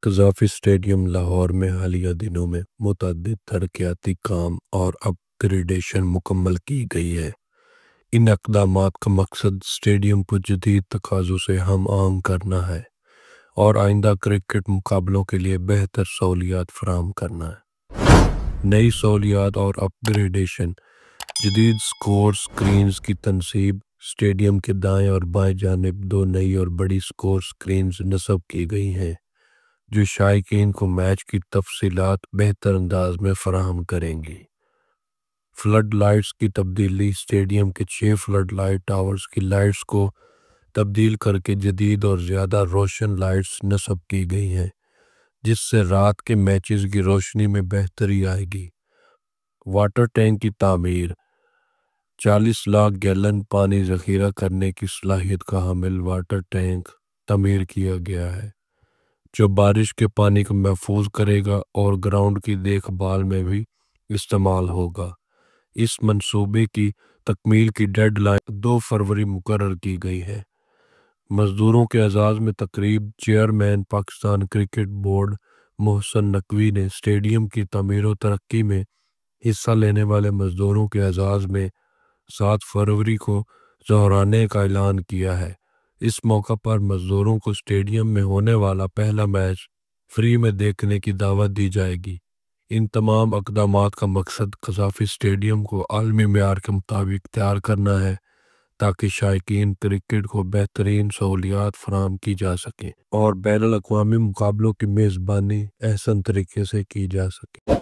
Gaddafi stadium Lahore میں حالیہ دنوں میں متعدد ترقیاتی کام اور اپ گریڈیشن مکمل کی گئی ہے۔ ان اقدامات کا مقصد اسٹیڈیم کو جدید تقاضوں سے ہم آہنگ کرنا ہے اور آئندہ کرکٹ مقابلوں کے لیے بہتر سہولیات فراہم کرنا ہے۔ نئی سہولیات اور اپ گریڈیشن: جدید اسکور سکرینز کی تنصیب: اسٹیڈیم کے دائیں اور بائیں جانب دو نئی اور بڑی اسکور سکرینز نصب کی گئی ہیں جو شائقین کو میچ کی تفصیلات بہتر انداز میں فراہم کریں گی۔ فلڈ لائٹس کی تبدیلی: اسٹیڈیم کے 6 فلڈ لائٹ ٹاورز کی لائٹس کو تبدیل کر کے جدید اور زیادہ روشن لائٹس نصب کی گئی ہیں جس سے رات کے میچز کی روشنی میں بہتری آئے گی۔ واٹر ٹینک کی تعمیر: 40 لاکھ گیلن پانی ذخیرہ کرنے کی صلاحیت کا حامل واٹر ٹینک تعمیر کیا گیا ہے جو بارش کے پانی کو محفوظ کرے گا اور گراؤنڈ کی دیکھ بھال میں بھی استعمال ہوگا۔ اس منصوبے کی تکمیل کی ڈیڈ لائن 2 فروری مقرر کی گئی ہے۔ مزدوروں کے اعزاز میں تقریب: chairman Pakistan cricket board Mohsin Naqvi نے اسٹیڈیم کی تعمیر و ترقی میں حصہ لینے والے مزدوروں کے اعزاز میں 7 فروری کو ظہرانے کا اعلان کیا ہے۔ اس موقع پر مزدوروں کو اسٹیڈیم میں ہونے والا پہلا میچ فری میں دیکھنے کی دعوت دی جائے گی۔ ان تمام اقدامات کا مقصد قذافی اسٹیڈیم کو عالمی معیار کے مطابق تیار کرنا ہے تاکہ شائقین کرکٹ کو بہترین سہولیات فراہم کی جا سکیں اور بین الاقوامی مقابلوں کی میزبانی احسن طریقے سے کی جا سکے۔